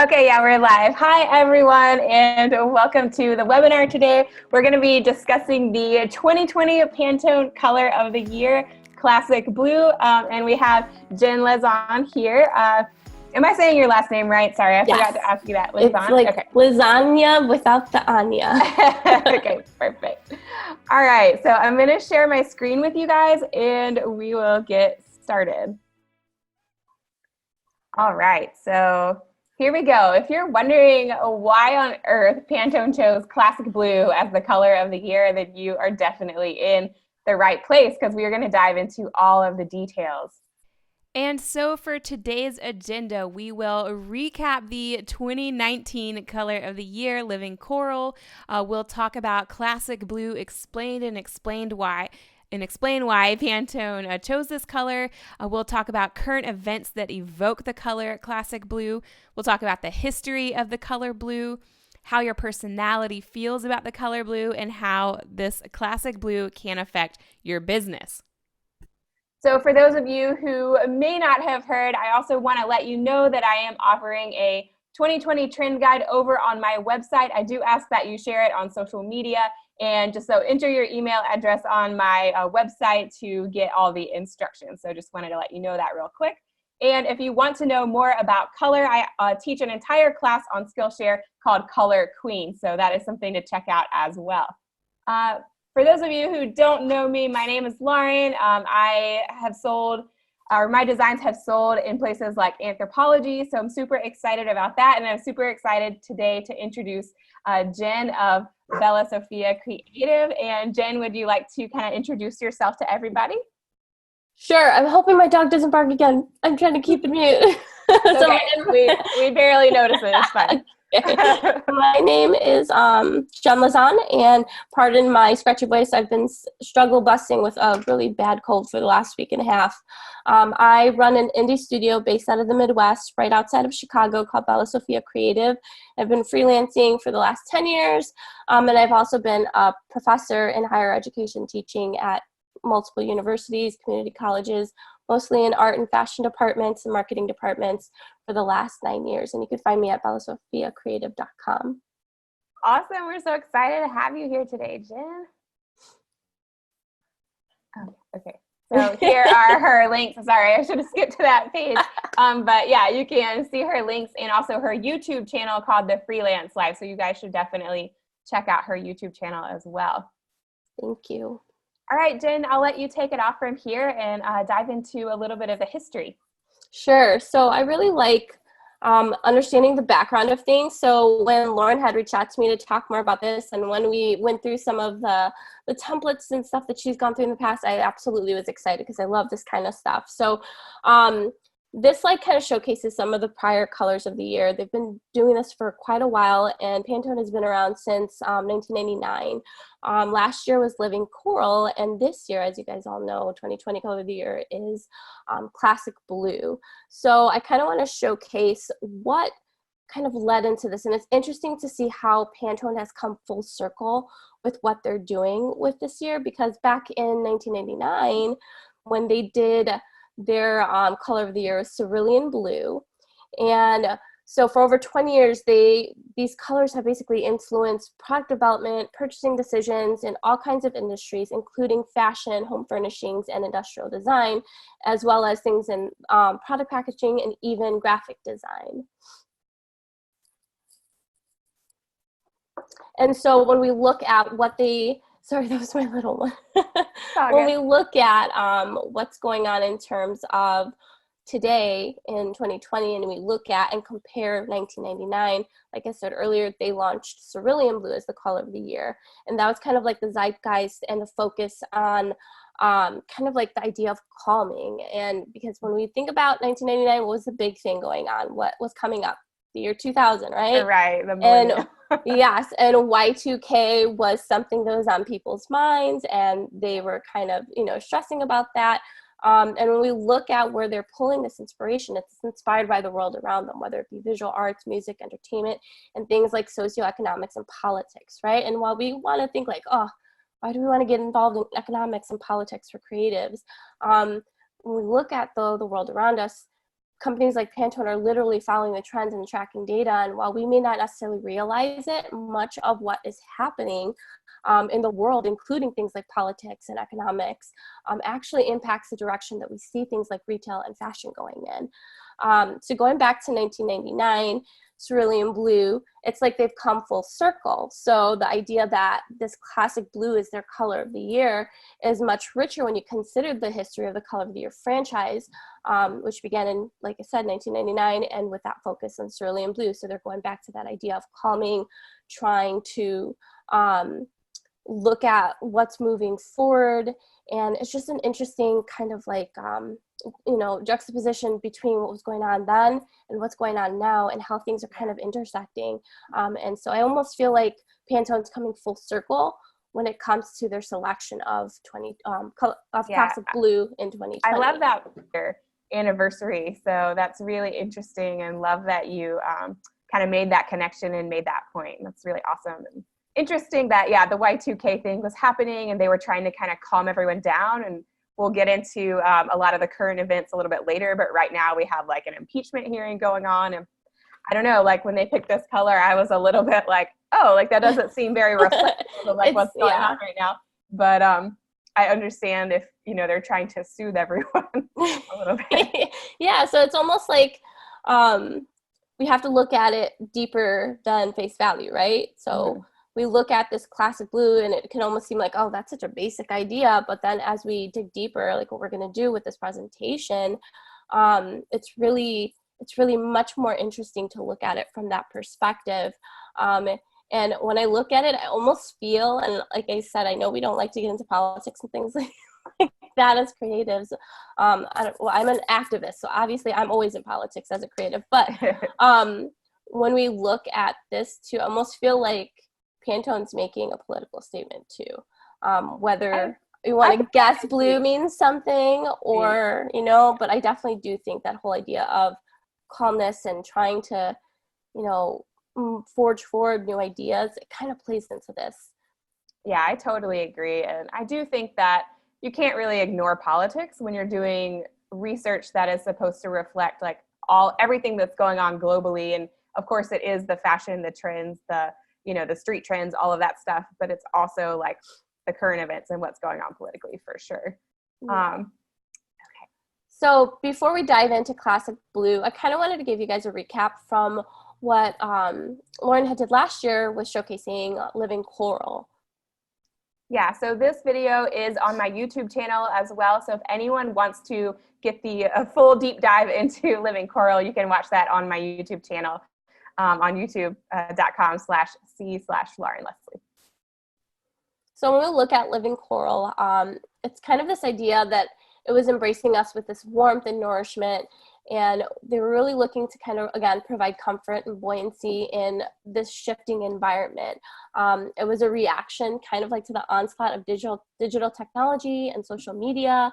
Okay, yeah, we're live. Hi, everyone, and welcome to the webinar today. We're going to be discussing the 2020 Pantone Color of the Year, Classic Blue, and we have Jen Lesley here. Am I saying your last name right? Sorry, I forgot to ask you that. Lesley. It's like okay. Lasagna without the Anya. Okay, perfect. All right, so I'm going to share my screen with you guys, and we will get started. All right, so here we go. If you're wondering why on earth Pantone chose Classic Blue as the color of the year, then you are definitely in the right place because we are going to dive into all of the details. And so for today's agenda, we will recap the 2019 color of the year, Living Coral. We'll talk about Classic Blue explained and explain why Pantone chose this color. We'll talk about current events that evoke the color Classic Blue. We'll talk about the history of the color blue, how your personality feels about the color blue, and how this Classic Blue can affect your business. So for those of you who may not have heard, I also want to let you know that I am offering a 2020 trend guide over on my website. I do ask that you share it on social media, and just so enter your email address on my website to get all the instructions. So just wanted to let you know that real quick. And if you want to know more about color, I teach an entire class on Skillshare called Color Queen. So that is something to check out as well. For those of you who don't know me, my name is Lauren. I have sold, or my designs have sold in places like Anthropologie, so I'm super excited about that. And I'm super excited today to introduce Jen of Bella Sophia Creative. And Jen, would you like to kind of introduce yourself to everybody? Sure. I'm hoping my dog doesn't bark again. I'm trying to keep it mute. Okay. we barely notice it. It's fine. My name is Jen Lesley, and pardon my scratchy voice. I've been struggle busting with a really bad cold for the last week and a half. I run an indie studio based out of the Midwest, right outside of Chicago, called Bella Sophia Creative. I've been freelancing for the last 10 years, and I've also been a professor in higher education teaching at multiple universities, community colleges, mostly in art and fashion departments and marketing departments for the last 9 years. And you can find me at bellasophiacreative.com. Awesome. We're so excited to have you here today, Jen. Oh, okay. So here are her links. Sorry, I should have skipped to that page. But yeah, you can see her links and also her YouTube channel called The Freelance Life. So you guys should definitely check out her YouTube channel as well. Thank you. All right, Jen, I'll let you take it off from here and dive into a little bit of the history. Sure. So I really like understanding the background of things. So when Lauren had reached out to me to talk more about this, and when we went through some of the templates and stuff that she's gone through in the past, I absolutely was excited because I love this kind of stuff. So this kind of showcases some of the prior colors of the year. They've been doing this for quite a while, and Pantone has been around since 1999. Last year was Living Coral, and this year, as you guys all know, 2020 color of the year is Classic Blue. So I kind of want to showcase what kind of led into this, and it's interesting to see how Pantone has come full circle with what they're doing with this year, because back in 1999, when they did their color of the year was cerulean blue, and so for over 20 years, these colors have basically influenced product development, purchasing decisions in all kinds of industries, including fashion, home furnishings, and industrial design, as well as things in product packaging and even graphic design. And so when we look at what sorry, that was my little one. When we look at what's going on in terms of today in 2020, and we look at and compare 1999, like I said earlier, they launched cerulean blue as the color of the year. And that was kind of like the zeitgeist and the focus on kind of like the idea of calming. And because when we think about 1999, what was the big thing going on? What was coming up? The year 2000, right? Right. And yes, and Y2K was something that was on people's minds, and they were kind of, stressing about that. And when we look at where they're pulling this inspiration, it's inspired by the world around them, whether it be visual arts, music, entertainment, and things like socioeconomics and politics, right? And while we want to think like, oh, why do we want to get involved in economics and politics for creatives? When we look at the world around us, companies like Pantone are literally following the trends and tracking data. And while we may not necessarily realize it, much of what is happening in the world, including things like politics and economics, actually impacts the direction that we see things like retail and fashion going in. So going back to 1999, cerulean blue, it's like they've come full circle. So the idea that this classic blue is their color of the year is much richer when you consider the history of the color of the year franchise, which began in, like I said, 1999, and with that focus on cerulean blue. So they're going back to that idea of calming, trying to look at what's moving forward. And it's just an interesting kind of like, juxtaposition between what was going on then and what's going on now, and how things are kind of intersecting. And so I almost feel like Pantone's coming full circle when it comes to their selection of classic blue in 2020. I love that anniversary. So that's really interesting, and love that you kind of made that connection and made that point. That's really awesome. And interesting that, the Y2K thing was happening and they were trying to kind of calm everyone down. And we'll get into a lot of the current events a little bit later, but right now we have like an impeachment hearing going on. And I don't know, like when they picked this color, I was a little bit like, oh, like that doesn't seem very reflective of like what's going on right now. But I understand if, they're trying to soothe everyone a little bit. Yeah, so it's almost like we have to look at it deeper than face value, right? So we look at this classic blue and it can almost seem like, oh, that's such a basic idea. But then as we dig deeper, like what we're going to do with this presentation, it's really much more interesting to look at it from that perspective. And when I look at it, I almost feel, and like I said, I know we don't like to get into politics and things like that as creatives. I'm an activist, so obviously I'm always in politics as a creative. But when we look at this too, I almost feel like Pantone's making a political statement too. Whether you want to guess blue means something or, but I definitely do think that whole idea of calmness and trying to, forge forward new ideas, it kind of plays into this. Yeah, I totally agree. And I do think that you can't really ignore politics when you're doing research that is supposed to reflect like everything that's going on globally. And of course it is the fashion, the trends, the street trends, all of that stuff, but it's also like the current events and what's going on politically for sure. Okay. So before we dive into classic blue, I kind of wanted to give you guys a recap from what Lauren had did last year with showcasing Living Coral. Yeah, so this video is on my YouTube channel as well. So if anyone wants to get the full deep dive into Living Coral, you can watch that on my YouTube channel. On youtube.com/c/Lauren Lesley. So when we look at Living Coral, it's kind of this idea that it was embracing us with this warmth and nourishment, and they were really looking to kind of, again, provide comfort and buoyancy in this shifting environment. It was a reaction kind of like to the onslaught of digital technology and social media,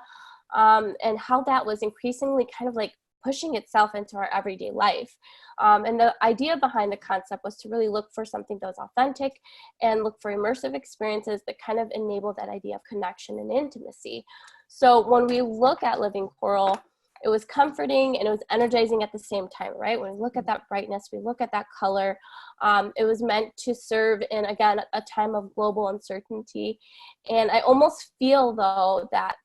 and how that was increasingly kind of like pushing itself into our everyday life. And the idea behind the concept was to really look for something that was authentic and look for immersive experiences that kind of enable that idea of connection and intimacy. So when we look at Living Coral, it was comforting and it was energizing at the same time, right? When we look at that brightness, we look at that color, it was meant to serve in, again, a time of global uncertainty. And I almost feel, though, that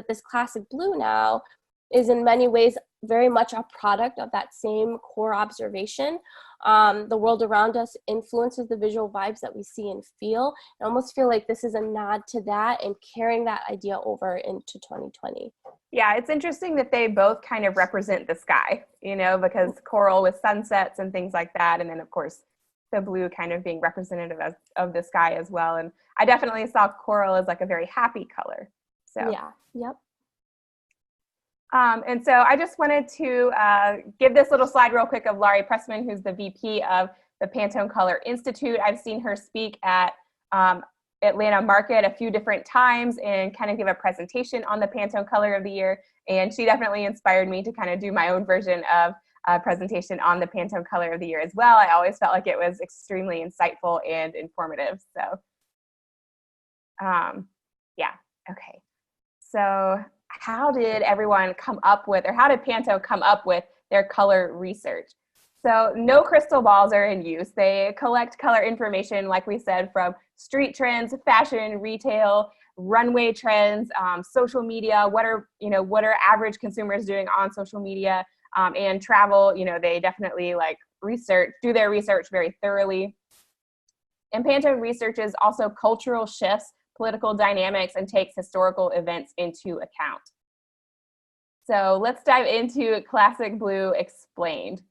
this classic blue now is in many ways very much a product of that same core observation. The world around us influences the visual vibes that we see and feel. I almost feel like this is a nod to that and carrying that idea over into 2020. Yeah, it's interesting that they both kind of represent the sky, because coral with sunsets and things like that. And then, of course, the blue kind of being representative of the sky as well. And I definitely saw coral as like a very happy color. So yeah, yep. And so I just wanted to give this little slide real quick of Laurie Pressman, who's the VP of the Pantone Color Institute. I've seen her speak at Atlanta Market a few different times and kind of give a presentation on the Pantone Color of the Year. And she definitely inspired me to kind of do my own version of a presentation on the Pantone Color of the Year as well. I always felt like it was extremely insightful and informative. So yeah, okay. So how did everyone come up with, or how did Pantone come up with their color research? So no crystal balls are in use. They collect color information, like we said, from street trends, fashion, retail, runway trends, social media. What are average consumers doing on social media, and travel? They definitely do their research very thoroughly. And Pantone researches also cultural shifts, political dynamics, and takes historical events into account. So let's dive into Classic Blue Explained.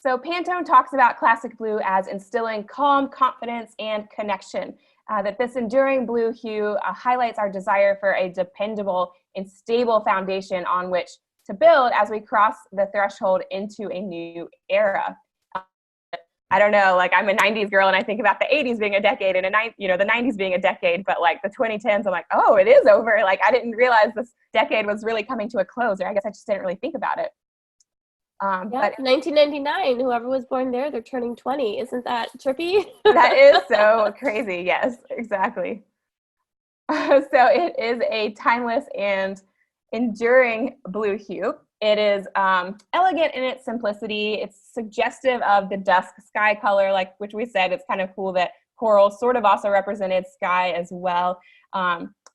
So Pantone talks about Classic Blue as instilling calm, confidence, and connection. That this enduring blue hue highlights our desire for a dependable and stable foundation on which to build as we cross the threshold into a new era. I don't know, I'm a 90s girl and I think about the 80s being a decade and the 90s being a decade, but the 2010s, I'm like, oh, it is over. I didn't realize this decade was really coming to a close, or I guess I just didn't really think about it. But 1999, whoever was born there, they're turning 20. Isn't that trippy? That is so crazy. Yes, exactly. So it is a timeless and enduring blue hue. It is elegant in its simplicity. It's suggestive of the dusk sky color, which we said. It's kind of cool that coral sort of also represented sky as well.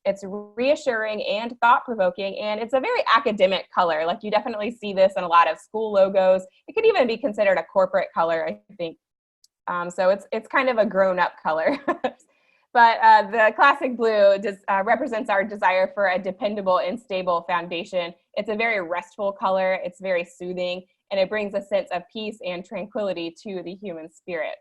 It's reassuring and thought-provoking, and it's a very academic color. You definitely see this in a lot of school logos. It could even be considered a corporate color, I think. So it's kind of a grown-up color. But the Classic Blue represents our desire for a dependable and stable foundation. It's a very restful color. It's very soothing, and it brings a sense of peace and tranquility to the human spirit.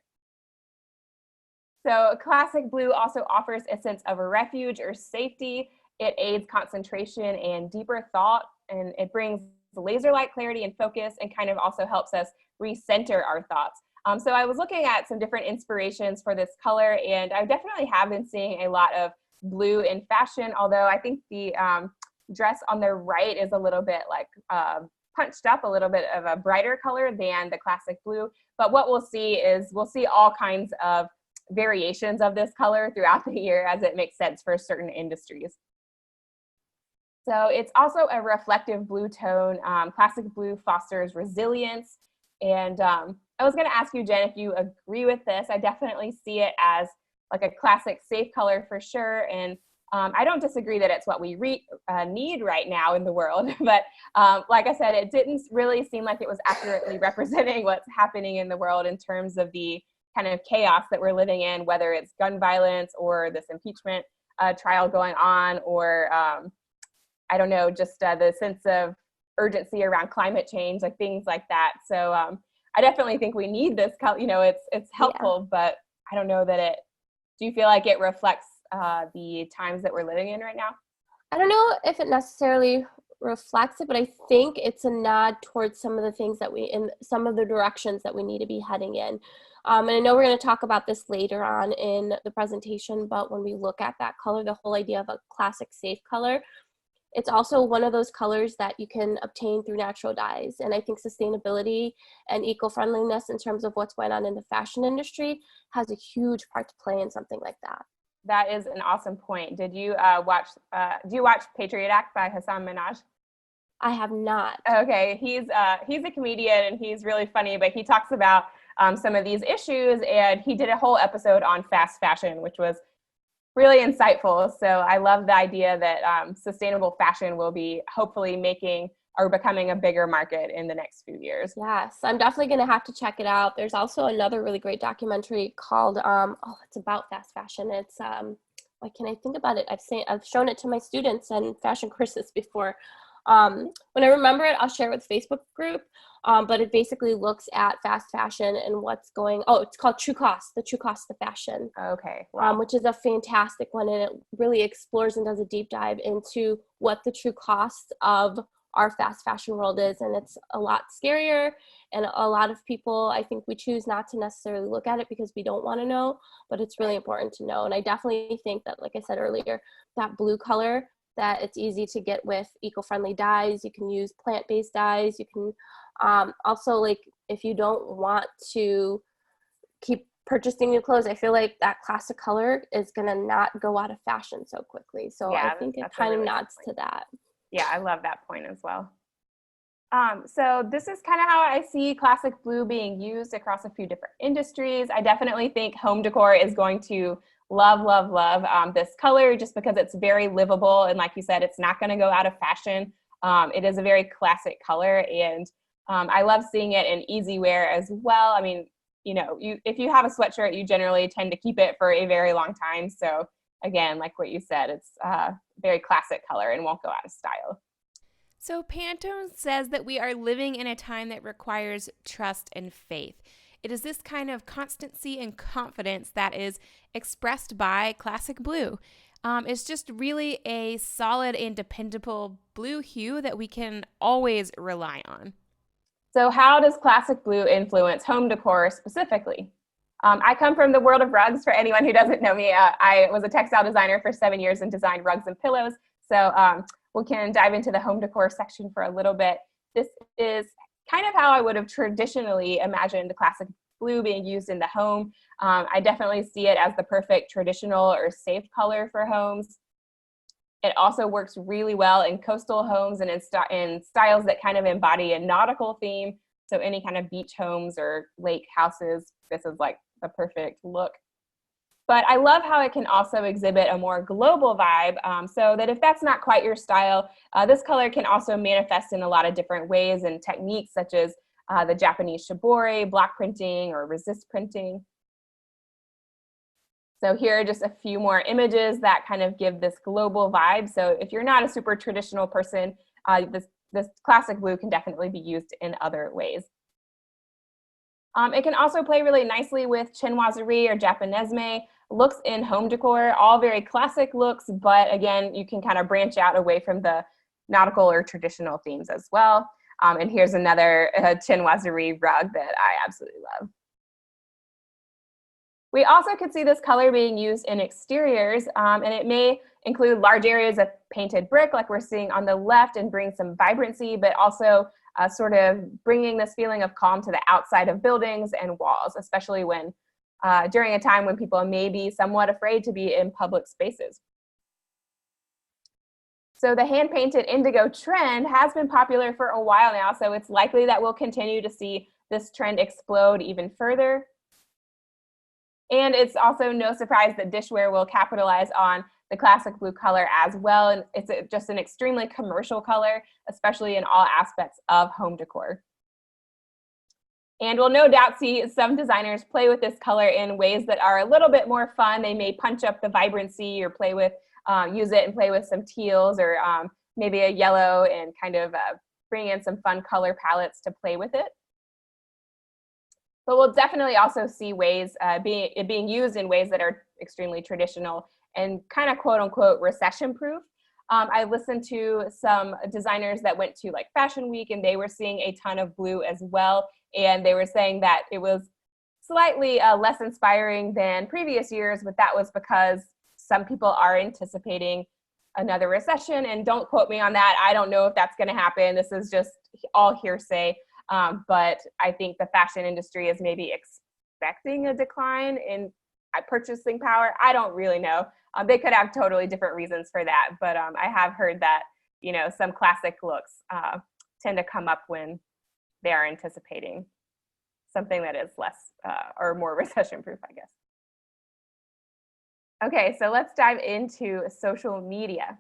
So Classic Blue also offers a sense of a refuge or safety. It aids concentration and deeper thought, and it brings laser-like clarity and focus, and kind of also helps us recenter our thoughts. So I was looking at some different inspirations for this color, and I definitely have been seeing a lot of blue in fashion, although I think the dress on the right is a little bit punched up, a little bit of a brighter color than the Classic Blue. But what we'll see is all kinds of variations of this color throughout the year as it makes sense for certain industries. So it's also a reflective blue tone. Classic Blue fosters resilience. And I was going to ask you, Jen, if you agree with this. I definitely see it as a classic safe color for sure. And I don't disagree that it's what we need right now in the world. But like I said, it didn't really seem like it was accurately representing what's happening in the world in terms of the kind of chaos that we're living in, whether it's gun violence or this impeachment trial going on, or I don't know, just the sense of urgency around climate change, things like that. So I definitely think we need this color. It's helpful, but I don't know that do you feel like it reflects the times that we're living in right now? I don't know if it necessarily reflects it, but I think it's a nod towards some of the things in some of the directions that we need to be heading in. And I know we're going to talk about this later on in the presentation, but when we look at that color, the whole idea of a classic safe color, it's also one of those colors that you can obtain through natural dyes. And I think sustainability and eco-friendliness in terms of what's going on in the fashion industry has a huge part to play in something like that. That is an awesome point. Did you do you watch Patriot Act by Hassan Minhaj? I have not. Okay, he's a comedian and he's really funny, but he talks about some of these issues, and he did a whole episode on fast fashion, which was really insightful. So I love the idea that sustainable fashion will be hopefully becoming a bigger market in the next few years. Yes, I'm definitely going to have to check it out. There's also another really great documentary called, it's about fast fashion. It's, what can I think about it? I've shown it to my students and fashion courses before. When I remember it, I'll share it with Facebook group. But it basically looks at fast fashion and what's it's called True Cost, the True Cost of Fashion. Okay. Wow. Which is a fantastic one, and it really explores and does a deep dive into what the true cost of our fast fashion world is. And it's a lot scarier, and a lot of people, I think we choose not to necessarily look at it because we don't want to know, but it's really important to know. And I definitely think that, like I said earlier, that blue color, that it's easy to get with eco-friendly dyes. You can use plant-based dyes. You can also, if you don't want to keep purchasing new clothes, I feel like that classic color is going to not go out of fashion so quickly. So I think it kind of nods to that. Yeah, I love that point as well. So this is kind of how I see classic blue being used across a few different industries. I definitely think home decor is going to love, love, love this color just because it's very livable. And like you said, it's not going to go out of fashion. It is a very classic color, and I love seeing it in easy wear as well. I mean, you know, if you have a sweatshirt, you generally tend to keep it for a very long time. So again, like what you said, it's a very classic color and won't go out of style. So Pantone says that we are living in a time that requires trust and faith. It is this kind of constancy and confidence that is expressed by classic blue. It's just really a solid and dependable blue hue that we can always rely on. So how does classic blue influence home decor specifically? I come from the world of rugs. For anyone who doesn't know me, I was a textile designer for 7 years and designed rugs and pillows. So we can dive into the home decor section for a little bit. This is kind of how I would have traditionally imagined the classic blue being used in the home. I definitely see it as the perfect traditional or safe color for homes. It also works really well in coastal homes and in styles that kind of embody a nautical theme. So any kind of beach homes or lake houses, this is like the perfect look. But I love how it can also exhibit a more global vibe, so that if that's not quite your style, this color can also manifest in a lot of different ways and techniques, such as the Japanese shibori, block printing, or resist printing. So here are just a few more images that kind of give this global vibe. So if you're not a super traditional person, this classic blue can definitely be used in other ways. It can also play really nicely with chinoiserie or japonesme looks in home decor, all very classic looks, but again, you can kind of branch out away from the nautical or traditional themes as well. And here's another chinoiserie rug that I absolutely love. We also could see this color being used in exteriors, and it may include large areas of painted brick like we're seeing on the left and bring some vibrancy, but also sort of bringing this feeling of calm to the outside of buildings and walls, especially when during a time when people may be somewhat afraid to be in public spaces. So the hand-painted indigo trend has been popular for a while now, so it's likely that we'll continue to see this trend explode even further. And it's also no surprise that dishware will capitalize on the classic blue color as well. And it's just an extremely commercial color, especially in all aspects of home decor. And we'll no doubt see some designers play with this color in ways that are a little bit more fun. They may punch up the vibrancy or play with, use it and play with some teals or maybe a yellow and kind of bring in some fun color palettes to play with it. But we'll definitely also see ways being used in ways that are extremely traditional and kind of quote unquote recession proof. I listened to some designers that went to like Fashion Week and they were seeing a ton of blue as well. And they were saying that it was slightly less inspiring than previous years, but that was because some people are anticipating another recession. And don't quote me on that. I don't know if that's going to happen. This is just all hearsay. But I think the fashion industry is maybe expecting a decline in purchasing power. I don't really know. They could have totally different reasons for that. But I have heard that, you know, some classic looks tend to come up when they are anticipating something that is less or more recession proof, I guess. Okay, so let's dive into social media.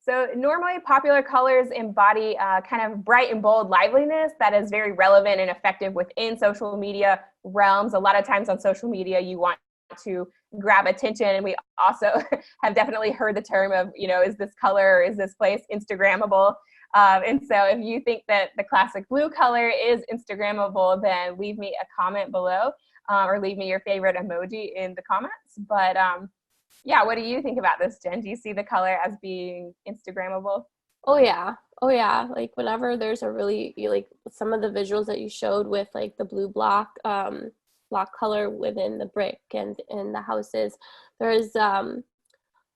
So normally popular colors embody kind of bright and bold liveliness that is very relevant and effective within social media realms. A lot of times on social media, you want to grab attention. And we also have definitely heard the term of, you know, is this color or is this place Instagrammable? And so if you think that the classic blue color is Instagrammable, then leave me a comment below or leave me your favorite emoji in the comments. But yeah, what do you think about this, Jen? Do you see the color as being Instagrammable? Oh yeah. Like whenever there's a really, like some of the visuals that you showed with like the blue block color within the brick and in the houses, there's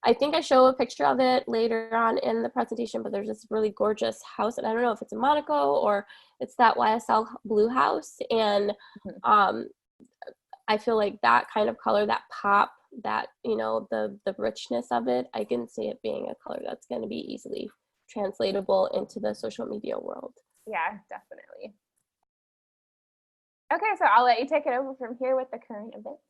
I think I show a picture of it later on in the presentation, but there's this really gorgeous house, and I don't know if it's in Monaco or it's that YSL blue house, and I feel like that kind of color, that pop, that, you know, the richness of it, I can see it being a color that's going to be easily translatable into the social media world. Yeah, definitely. Okay, so I'll let you take it over from here with the current events.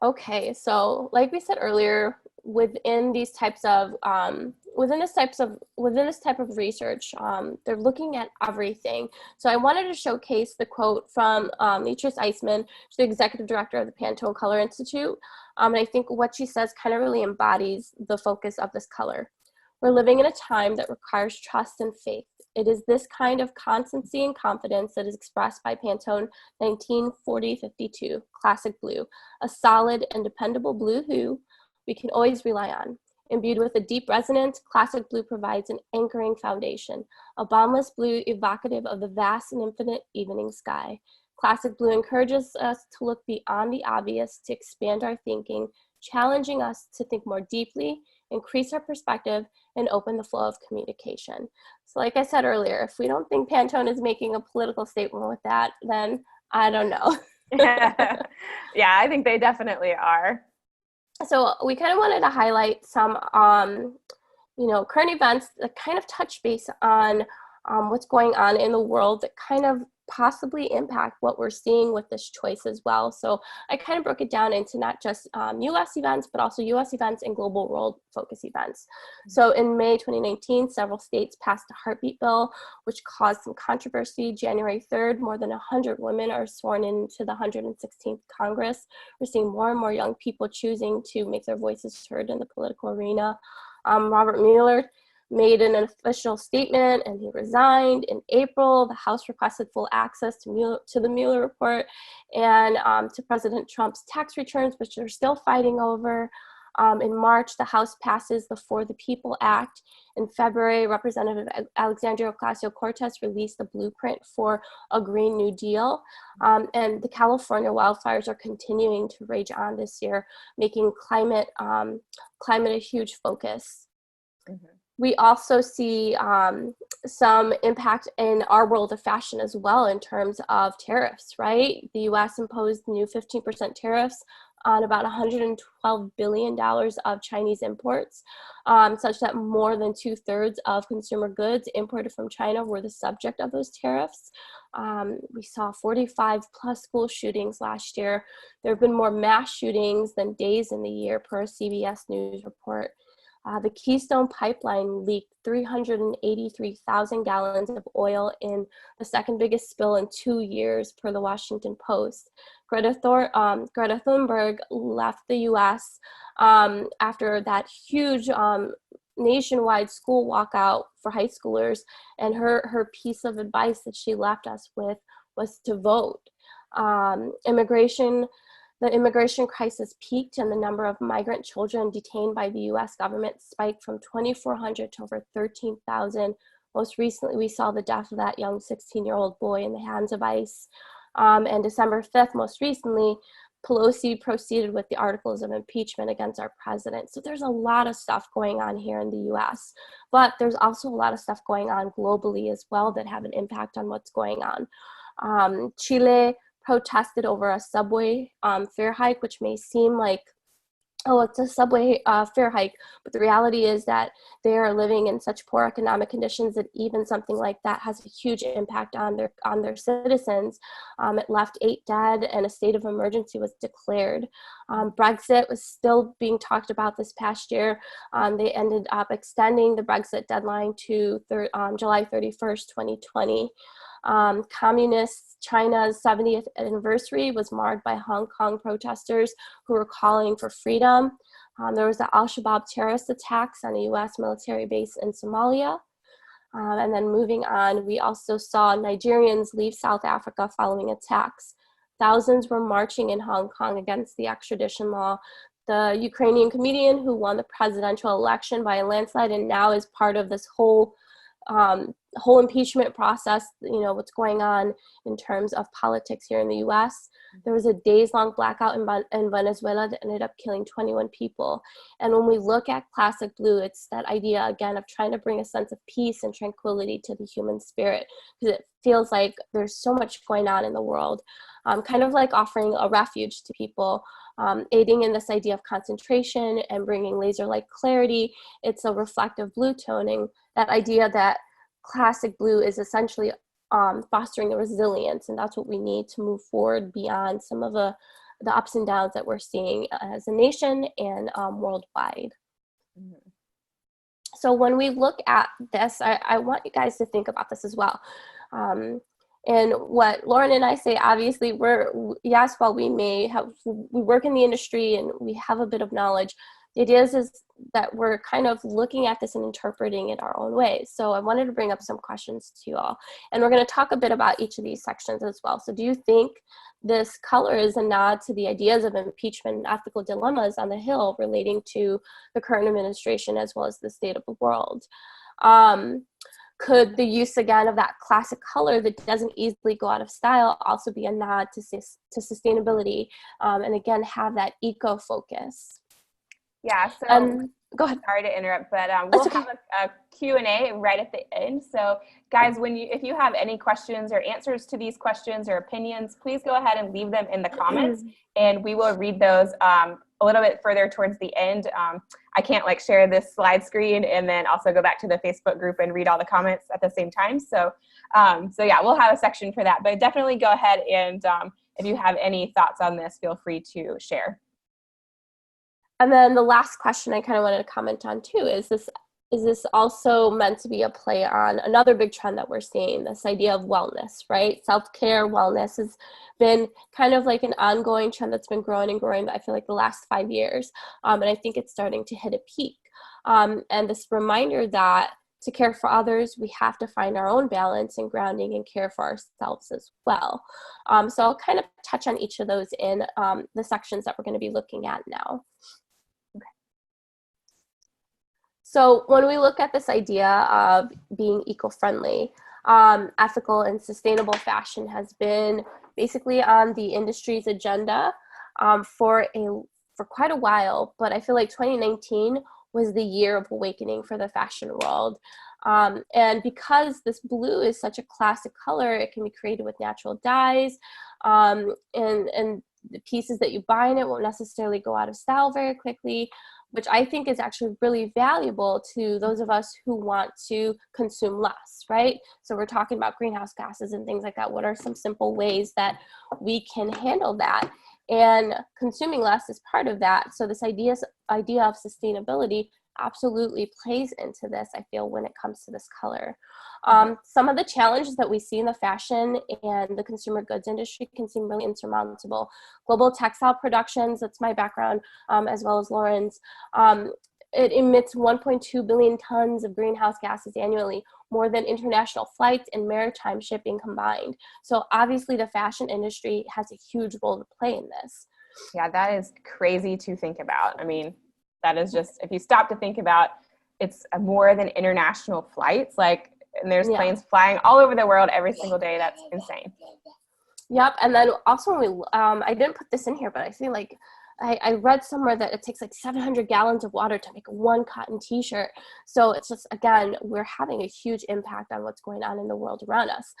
Okay, so like we said earlier, within this type of research, they're looking at everything. So I wanted to showcase the quote from Beatrice Eisman, the executive director of the Pantone Color Institute. And I think what she says kind of really embodies the focus of this color. We're living in a time that requires trust and faith. It is this kind of constancy and confidence that is expressed by Pantone 1940-52 Classic Blue, a solid and dependable blue hue we can always rely on. Imbued with a deep resonance, Classic Blue provides an anchoring foundation, a boundless blue evocative of the vast and infinite evening sky. Classic Blue encourages us to look beyond the obvious, to expand our thinking, challenging us to think more deeply, increase our perspective, and open the flow of communication. So like I said earlier, if we don't think Pantone is making a political statement with that, then I don't know. Yeah, I think they definitely are. So we kind of wanted to highlight some, current events that kind of touch base on what's going on in the world that kind of possibly impact what we're seeing with this choice as well. So I kind of broke it down into not just US events, but also US events and global world focus events. So in May 2019, several states passed a heartbeat bill, which caused some controversy. January 3rd, more than 100 women are sworn into the 116th Congress. We're seeing more and more young people choosing to make their voices heard in the political arena. Robert Mueller made an official statement and he resigned. In April, the House requested full access to the Mueller report and to President Trump's tax returns, which they're still fighting over. In March, the House passes the For the People Act. In February, Representative Alexandria Ocasio-Cortez released a blueprint for a Green New Deal. And the California wildfires are continuing to rage on this year, making climate a huge focus. Mm-hmm. We also see some impact in our world of fashion as well in terms of tariffs, right? The US imposed new 15% tariffs on about $112 billion of Chinese imports, such that more than 2/3 of consumer goods imported from China were the subject of those tariffs. We saw 45 plus school shootings last year. There have been more mass shootings than days in the year per a CBS News report. The Keystone Pipeline leaked 383,000 gallons of oil in the second biggest spill in 2 years, per the Washington Post. Greta Thunberg left the U.S. After that huge nationwide school walkout for high schoolers, and her piece of advice that she left us with was to vote. The immigration crisis peaked and the number of migrant children detained by the U.S. government spiked from 2,400 to over 13,000. Most recently, we saw the death of that young 16-year-old boy in the hands of ICE. And December 5th, most recently, Pelosi proceeded with the articles of impeachment against our president. So there's a lot of stuff going on here in the U.S., but there's also a lot of stuff going on globally as well that have an impact on what's going on. Chile protested over a subway fare hike, which may seem like, oh, it's a subway fare hike, but the reality is that they are living in such poor economic conditions that even something like that has a huge impact on their citizens. It left 8 dead and a state of emergency was declared. Brexit was still being talked about this past year. They ended up extending the Brexit deadline to July 31st, 2020. Communist China's 70th anniversary was marred by Hong Kong protesters who were calling for freedom. There was the Al-Shabaab terrorist attacks on a U.S. military base in Somalia. And then moving on, we also saw Nigerians leave South Africa following attacks. Thousands were marching in Hong Kong against the extradition law. The Ukrainian comedian who won the presidential election by a landslide and now is part of this whole whole impeachment process, you know, what's going on in terms of politics here in the US. There was a days-long blackout in Venezuela that ended up killing 21 people. And when we look at classic blue, it's that idea, again, of trying to bring a sense of peace and tranquility to the human spirit, because it feels like there's so much going on in the world, kind of like offering a refuge to people, aiding in this idea of concentration and bringing laser-like clarity. It's a reflective blue toning, that idea that classic blue is essentially fostering the resilience, and that's what we need to move forward beyond some of the ups and downs that we're seeing as a nation and worldwide. Mm-hmm. So when we look at this, I want you guys to think about this as well. And what Lauren and I say, obviously, while we work in the industry and we have a bit of knowledge, the idea is that we're kind of looking at this and interpreting it our own ways. So I wanted to bring up some questions to you all. And we're going to talk a bit about each of these sections as well. So do you think this color is a nod to the ideas of impeachment and ethical dilemmas on the Hill relating to the current administration as well as the state of the world? Could the use, again, of that classic color that doesn't easily go out of style also be a nod to sustainability, and again, have that eco focus? Yeah, so go ahead. Sorry to interrupt, but we'll have a Q&A right at the end. So guys, if you have any questions or answers to these questions or opinions, please go ahead and leave them in the comments, and we will read those a little bit further towards the end. I can't share this slide screen and then also go back to the Facebook group and read all the comments at the same time. So yeah, we'll have a section for that, but definitely go ahead and if you have any thoughts on this, feel free to share. And then the last question I kind of wanted to comment on too is this also meant to be a play on another big trend that we're seeing, this idea of wellness, right? Self-care, wellness has been kind of like an ongoing trend that's been growing and growing, I feel like, the last 5 years. And I think it's starting to hit a peak. And this reminder that to care for others, we have to find our own balance and grounding and care for ourselves as well. So I'll kind of touch on each of those in the sections that we're going to be looking at now. So when we look at this idea of being eco-friendly, ethical and sustainable fashion has been basically on the industry's agenda for quite a while, but I feel like 2019 was the year of awakening for the fashion world. And because this blue is such a classic color, it can be created with natural dyes, and the pieces that you buy in it won't necessarily go out of style very quickly, which I think is actually really valuable to those of us who want to consume less, right? So we're talking about greenhouse gases and things like that. What are some simple ways that we can handle that? And consuming less is part of that. So this idea of sustainability absolutely plays into this, I feel, when it comes to this color. Some of the challenges that we see in the fashion and the consumer goods industry can seem really insurmountable. Global textile productions, that's my background, as well as Lauren's, it emits 1.2 billion tons of greenhouse gases annually, more than international flights and maritime shipping combined. So obviously the fashion industry has a huge role to play in this. Yeah, that is crazy to think about. I mean, that is just, if you stop to think about, it's more than international flights, and there's planes flying all over the world every single day. That's insane. Yep. And then also when I didn't put this in here, but I feel like I read somewhere that it takes 700 gallons of water to make one cotton t-shirt. So it's just, again, we're having a huge impact on what's going on in the world around us.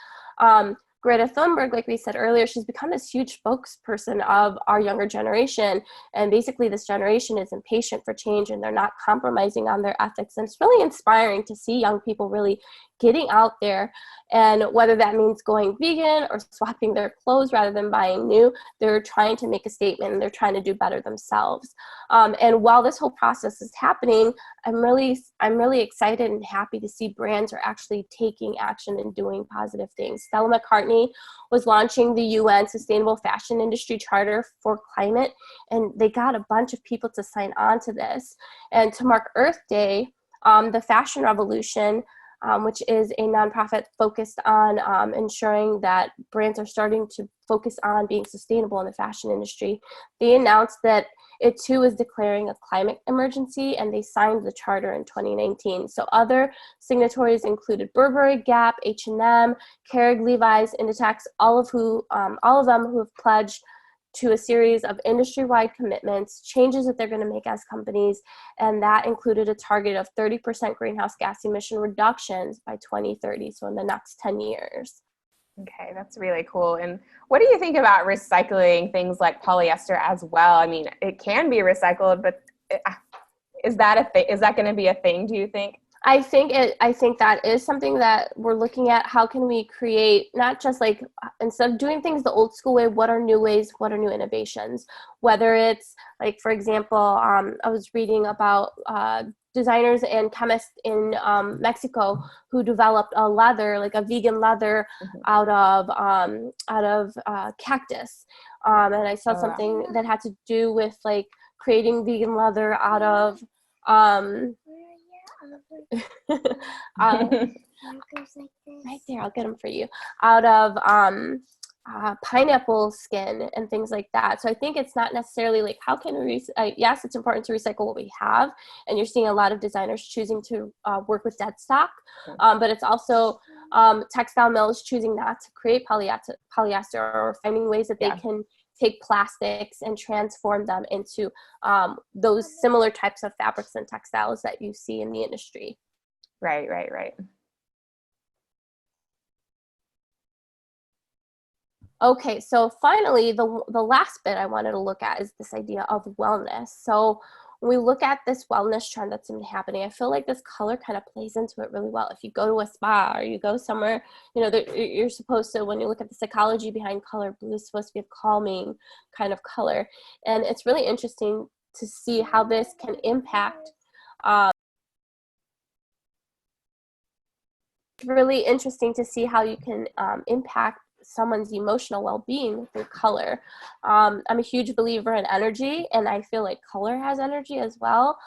Greta Thunberg, like we said earlier, she's become this huge spokesperson of our younger generation. And basically this generation is impatient for change and they're not compromising on their ethics. And it's really inspiring to see young people really getting out there, and whether that means going vegan or swapping their clothes rather than buying new, they're trying to make a statement and they're trying to do better themselves. And while this whole process is happening, I'm really excited and happy to see brands are actually taking action and doing positive things. Stella McCartney was launching the UN Sustainable Fashion Industry Charter for Climate, and they got a bunch of people to sign on to this. And to mark Earth Day, the Fashion Revolution, which is a nonprofit focused on ensuring that brands are starting to focus on being sustainable in the fashion industry. They announced that it too is declaring a climate emergency, and they signed the charter in 2019. So other signatories included Burberry, Gap, H&M, Keurig, Levi's, Inditex, all of them who have pledged to a series of industry-wide commitments, changes that they're going to make as companies, and that included a target of 30% greenhouse gas emission reductions by 2030, so in the next 10 years. Okay, that's really cool. And what do you think about recycling things like polyester as well? I mean, it can be recycled, but is that going to be a thing, do you think? I think that is something that we're looking at. How can we create, not just like, instead of doing things the old school way, what are new ways, what are new innovations? Whether it's like, for example, I was reading about designers and chemists in Mexico who developed a leather, like a vegan leather, out of cactus. And I saw something that had to do with like creating vegan leather out of right there, I'll get them for you, out of pineapple skin and things like that. So I think it's not necessarily like, how can we, yes, it's important to recycle what we have, and you're seeing a lot of designers choosing to work with dead stock, but it's also textile mills choosing not to create polyester or finding ways that they can take plastics and transform them into those similar types of fabrics and textiles that you see in the industry. Right. Okay, so finally, the last bit I wanted to look at is this idea of wellness. So when we look at this wellness trend that's been happening, I feel like this color kind of plays into it really well. If you go to a spa or you go somewhere, you're supposed to, when you look at the psychology behind color, blue is supposed to be a calming kind of color. And it's really interesting to see how this can impact really interesting to see how you can impact someone's emotional well-being through color. I'm a huge believer in energy, and I feel like color has energy as well.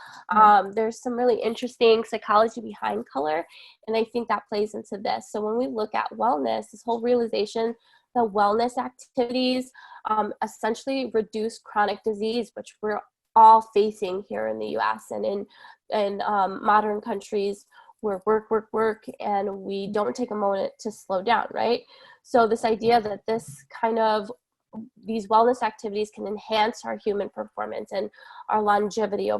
There's some really interesting psychology behind color, and I think that plays into this. So when we look at wellness, this whole realization that wellness activities essentially reduce chronic disease, which we're all facing here in the US and in modern countries where work, and we don't take a moment to slow down, right? So this idea that these wellness activities can enhance our human performance and our longevity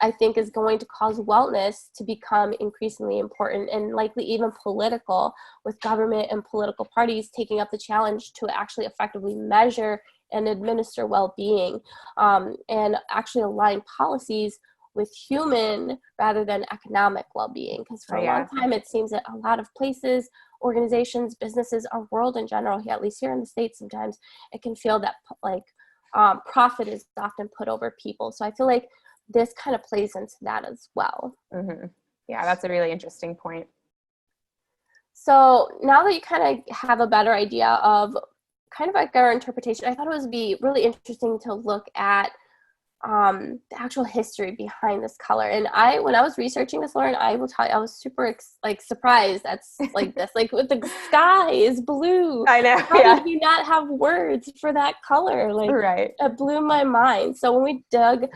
I think is going to cause wellness to become increasingly important and likely even political, with government and political parties taking up the challenge to actually effectively measure and administer well-being, and actually align policies with human rather than economic well-being. Because for a long time, it seems that a lot of places, organizations, businesses, our world in general, at least here in the States, sometimes it can feel that profit is often put over people. So I feel like this kind of plays into that as well. Mm-hmm. Yeah, that's a really interesting point. So now that you kind of have a better idea of kind of like our interpretation, I thought it would be really interesting to look at the actual history behind this color. And when I was researching this, Lauren, I will tell you, I was super surprised that's like this, like with the sky is blue. I know. How did you not have words for that color? Like, right. It blew my mind. So when we dug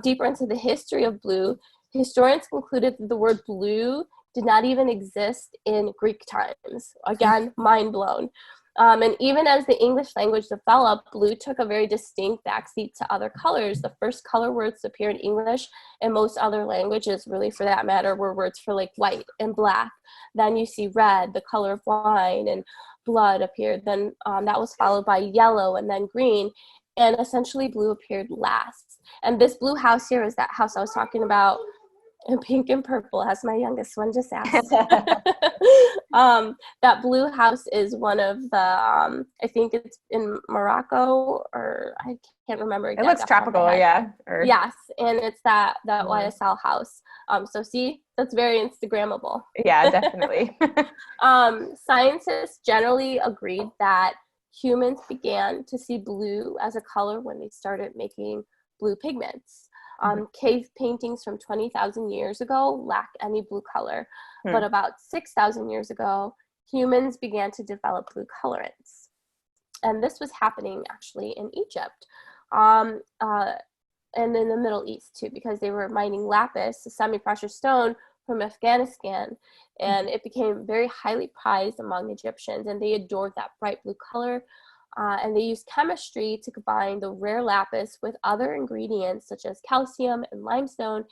deeper into the history of blue, historians concluded that the word blue did not even exist in Greek times. Again, mind blown. And even as the English language developed, blue took a very distinct backseat to other colors. The first color words to appear in English and most other languages, really for that matter, were words for like white and black. Then you see red, the color of wine, and blood appeared. Then that was followed by yellow and then green. And essentially blue appeared last. And this blue house here is that house I was talking about, in pink and purple, as my youngest one just asked. That blue house is one of the, I think it's in Morocco, or I can't remember exactly. It looks tropical, yeah. Yes, and it's that YSL house. So see, that's very Instagrammable. Yeah, definitely. Scientists generally agreed that humans began to see blue as a color when they started making blue pigments. Cave paintings from 20,000 years ago lack any blue color, but about 6,000 years ago, humans began to develop blue colorants. And this was happening actually in Egypt, Um, uh, and in the Middle East too, because they were mining lapis, a semi-precious stone from Afghanistan, and it became very highly prized among Egyptians, and they adored that bright blue color. And they used chemistry to combine the rare lapis with other ingredients such as calcium and limestone,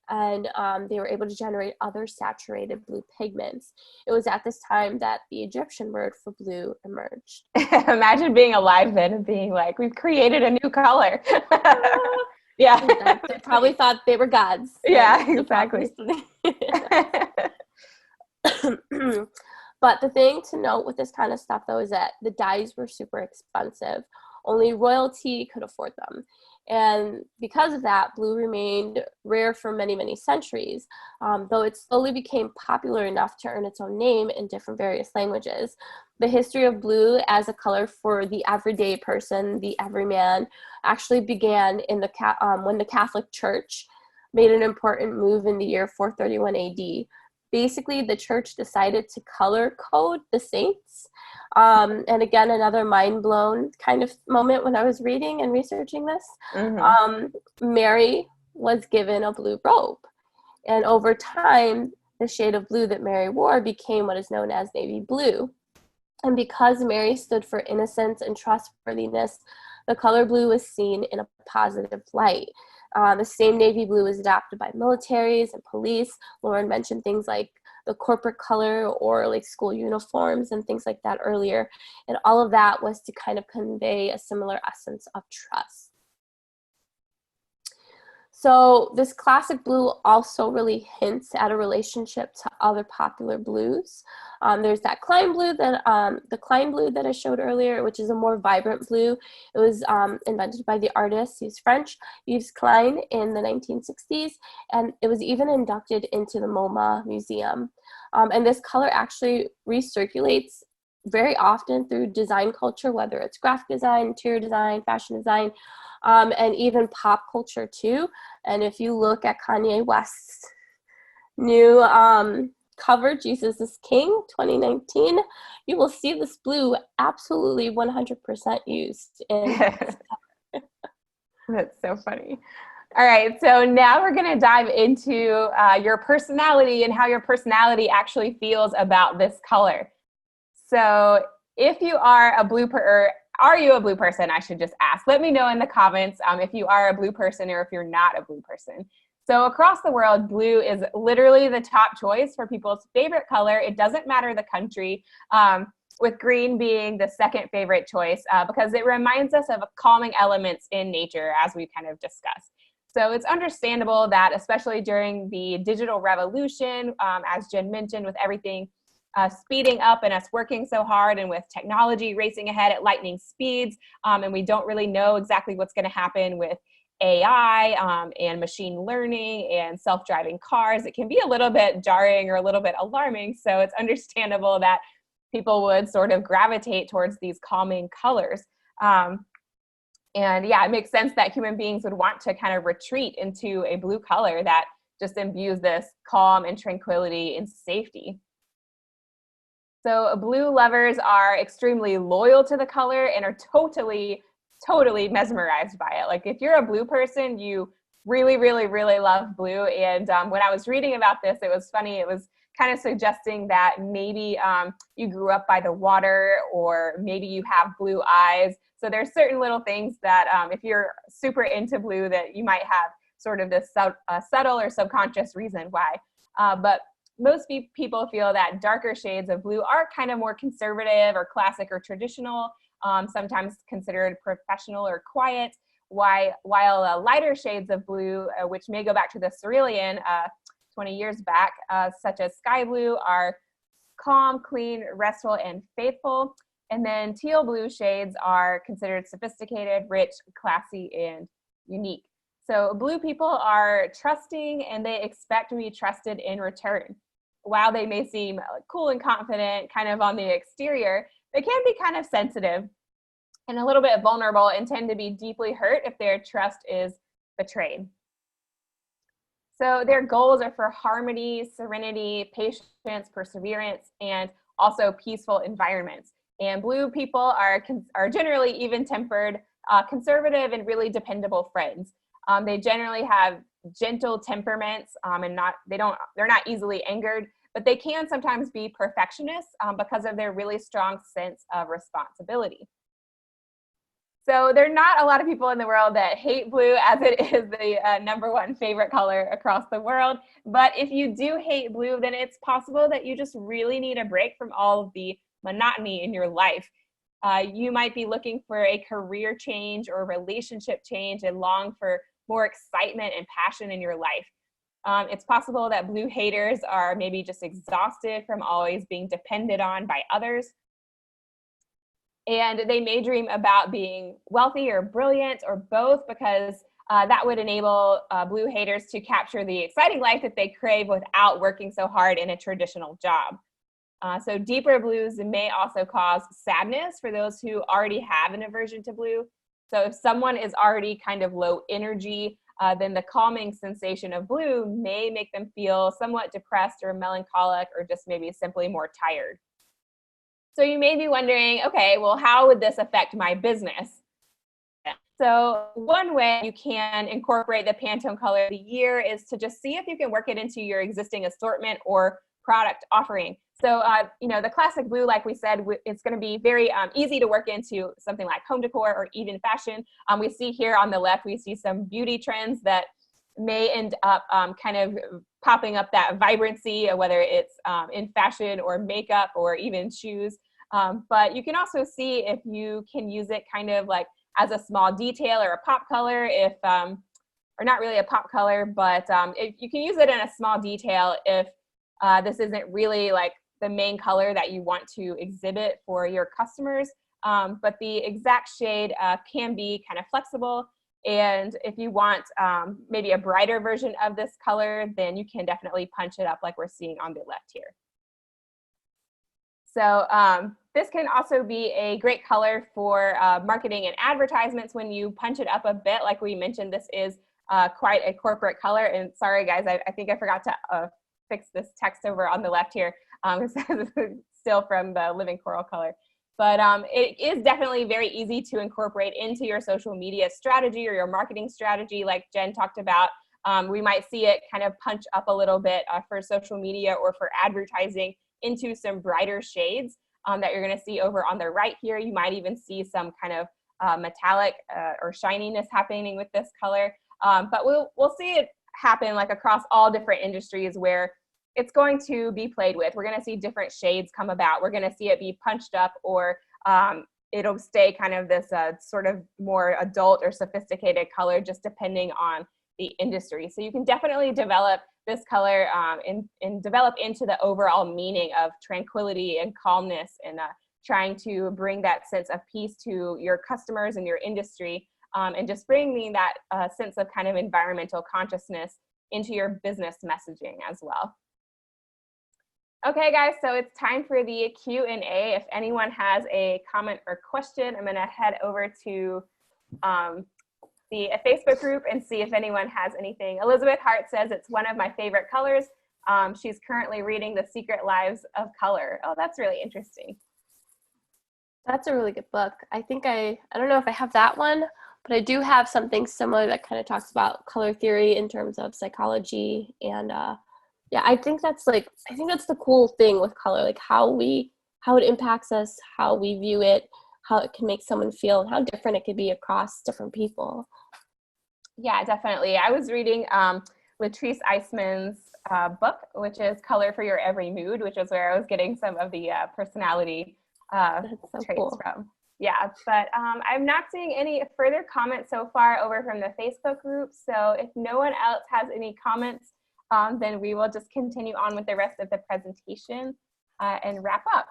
and they were able to generate other saturated blue pigments. It was at this time that the Egyptian word for blue emerged. Imagine being alive then and being like, we've created a new color. Yeah. They probably thought they were gods. Yeah, exactly. But the thing to note with this kind of stuff, though, is that the dyes were super expensive. Only royalty could afford them. And because of that, blue remained rare for many, many centuries, though it slowly became popular enough to earn its own name in different various languages. The history of blue as a color for the everyday person, the everyman, actually began in when the Catholic Church made an important move in the year 431 AD. Basically, the church decided to color code the saints. And again, another mind-blown kind of moment when I was reading and researching this. Mary was given a blue robe. And over time, the shade of blue that Mary wore became what is known as navy blue. And because Mary stood for innocence and trustworthiness, the color blue was seen in a positive light. The same navy blue was adopted by militaries and police. Lauren mentioned things like the corporate color or like school uniforms and things like that earlier. And all of that was to kind of convey a similar essence of trust. So this classic blue also really hints at a relationship to other popular blues. There's that Klein blue the Klein blue that I showed earlier, which is a more vibrant blue. It was invented by the artist, he's French, Yves Klein, in the 1960s, and it was even inducted into the MoMA Museum. And this color actually recirculates very often through design culture, whether it's graphic design, interior design, fashion design, and even pop culture too. And if you look at Kanye West's new cover, Jesus is King 2019, you will see this blue absolutely 100% used in That's so funny. All right, so now we're going to dive into your personality and how your personality actually feels about this color. So if you are a blue are you a blue person? I should just ask. Let me know in the comments if you are a blue person or if you're not a blue person. So across the world, blue is literally the top choice for people's favorite color. It doesn't matter the country, with green being the second favorite choice because it reminds us of calming elements in nature, as we kind of discussed. So it's understandable that, especially during the digital revolution, as Jen mentioned, with everything speeding up and us working so hard, and with technology racing ahead at lightning speeds, and we don't really know exactly what's going to happen with AI and machine learning and self-driving cars, it can be a little bit jarring or a little bit alarming. So it's understandable that people would sort of gravitate towards these calming colors. And yeah, it makes sense that human beings would want to kind of retreat into a blue color that just imbues this calm and tranquility and safety. So blue lovers are extremely loyal to the color and are totally mesmerized by it. Like if you're a blue person, you really, really, really love blue. And when I was reading about this, it was funny. It was kind of suggesting that maybe you grew up by the water, or maybe you have blue eyes. So there's certain little things that if you're super into blue, that you might have sort of this subtle or subconscious reason why. But most people feel that darker shades of blue are kind of more conservative or classic or traditional, sometimes considered professional or quiet, while lighter shades of blue, which may go back to the cerulean 20 years back, such as sky blue, are calm, clean, restful, and faithful. And then teal blue shades are considered sophisticated, rich, classy, and unique. So blue people are trusting, and they expect to be trusted in return. While they may seem cool and confident kind of on the exterior, they can be kind of sensitive and a little bit vulnerable, and tend to be deeply hurt if their trust is betrayed. So their goals are for harmony, serenity, patience, perseverance, and also peaceful environments. And blue people are generally even-tempered, conservative and really dependable friends. They generally have gentle temperaments and they're not easily angered, but they can sometimes be perfectionists because of their really strong sense of responsibility. So there are not a lot of people in the world that hate blue, as it is the #1 favorite color across the world. But if you do hate blue, then it's possible that you just really need a break from all of the monotony in your life. You might be looking for a career change or relationship change and long for more excitement and passion in your life. It's possible that blue haters are maybe just exhausted from always being depended on by others. And they may dream about being wealthy or brilliant or both, because that would enable blue haters to capture the exciting life that they crave without working so hard in a traditional job. So deeper blues may also cause sadness for those who already have an aversion to blue. So if someone is already kind of low energy, then the calming sensation of blue may make them feel somewhat depressed or melancholic, or just maybe simply more tired. So you may be wondering, okay, well, how would this affect my business? So one way you can incorporate the Pantone color of the year is to just see if you can work it into your existing assortment or product offering. So, the classic blue, like we said, it's going to be very easy to work into something like home decor or even fashion. We see here on the left, we see some beauty trends that may end up kind of popping up that vibrancy, whether it's in fashion or makeup or even shoes. But you can also see if you can use it kind of like as a small detail or a pop color, or not really a pop color, but if you can use it in a small detail if this isn't really like the main color that you want to exhibit for your customers. But the exact shade can be kind of flexible. And if you want maybe a brighter version of this color, then you can definitely punch it up like we're seeing on the left here. So this can also be a great color for marketing and advertisements when you punch it up a bit. Like we mentioned, this is quite a corporate color. And sorry, guys, I think I forgot to fix this text over on the left here. It says it's still from the Living Coral color. But it is definitely very easy to incorporate into your social media strategy or your marketing strategy, like Jen talked about. We might see it kind of punch up a little bit for social media or for advertising into some brighter shades that you're going to see over on the right here. You might even see some kind of metallic or shininess happening with this color. But we'll see it happen like across all different industries where it's going to be played with. We're going to see different shades come about. We're going to see it be punched up, or it'll stay kind of this sort of more adult or sophisticated color, just depending on the industry. So you can definitely develop this color and develop into the overall meaning of tranquility and calmness, and trying to bring that sense of peace to your customers and your industry, and just bringing that sense of kind of environmental consciousness into your business messaging as well. Okay, guys, so it's time for the Q&A. If anyone has a comment or question, I'm going to head over to the Facebook group and see if anyone has anything. Elizabeth Hart says it's one of my favorite colors. She's currently reading The Secret Lives of Color. Oh, that's really interesting. That's a really good book. I think I don't know if I have that one, but I do have something similar that kind of talks about color theory in terms of psychology. And yeah, I think that's the cool thing with color, like how it impacts us, how we view it, how it can make someone feel, and how different it could be across different people. Yeah, definitely. I was reading Latrice Eisman's book, which is Color for Your Every Mood, which is where I was getting some of the personality traits from. Yeah, but I'm not seeing any further comments so far over from the Facebook group. So if no one else has any comments, then we will just continue on with the rest of the presentation and wrap up.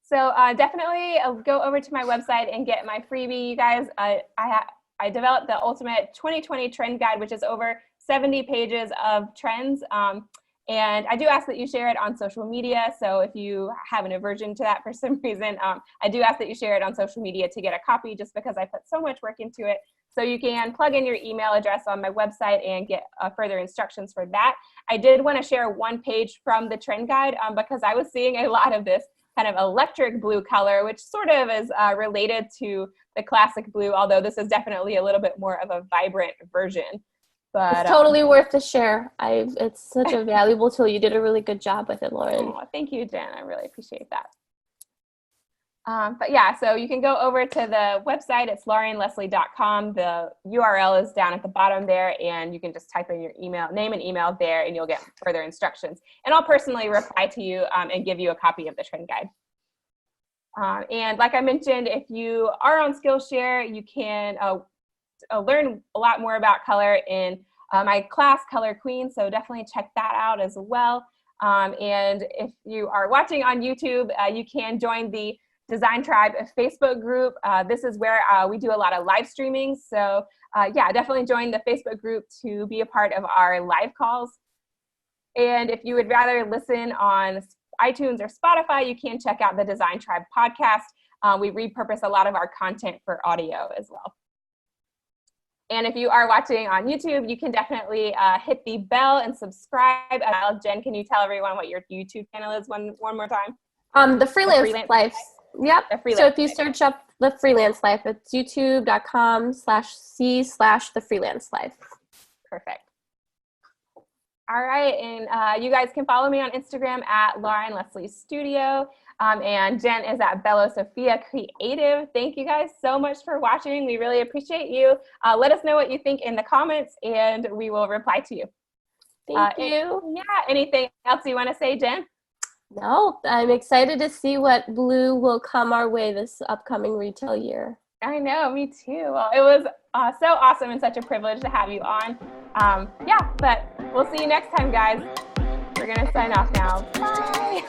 So definitely go over to my website and get my freebie, you guys. I developed the Ultimate 2020 Trend Guide, which is over 70 pages of trends. And I do ask that you share it on social media. So if you have an aversion to that for some reason, I do ask that you share it on social media to get a copy, just because I put so much work into it. So you can plug in your email address on my website and get further instructions for that. I did want to share one page from the trend guide because I was seeing a lot of this kind of electric blue color, which sort of is related to the classic blue, although this is definitely a little bit more of a vibrant version. But it's totally worth the share. It's such a valuable tool. You did a really good job with it, Lauren. Oh, thank you, Jen. I really appreciate that. But yeah, so you can go over to the website. It's laurianlesley.com. The URL is down at the bottom there, and you can just type in your name and email there, and you'll get further instructions. And I'll personally reply to you and give you a copy of the trend guide. And like I mentioned, if you are on Skillshare, you can learn a lot more about color in my class, Color Queen, so definitely check that out as well. And if you are watching on YouTube, you can join the Design Tribe Facebook group. This is where we do a lot of live streaming, so yeah, definitely join the Facebook group to be a part of our live calls. And if you would rather listen on iTunes or Spotify, you can check out the Design Tribe podcast. We repurpose a lot of our content for audio as well. And if you are watching on YouTube, you can definitely hit the bell and subscribe. Jen, can you tell everyone what your YouTube channel is one more time? The Freelance Life. Yep. So if you search up The Freelance Life, it's youtube.com/c/The Freelance Life. Perfect. All right, and you guys can follow me on Instagram at Lauren Lesley Studio, and Jen is at Bello Sophia Creative. Thank you guys so much for watching. We really appreciate you. Let us know what you think in the comments, and we will reply to you. Thank you. Yeah, anything else you want to say, Jen? No, I'm excited to see what blue will come our way this upcoming retail year. I know, me too. Well, it was so awesome and such a privilege to have you on. Yeah, but we'll see you next time, guys. We're going to sign off now. Bye.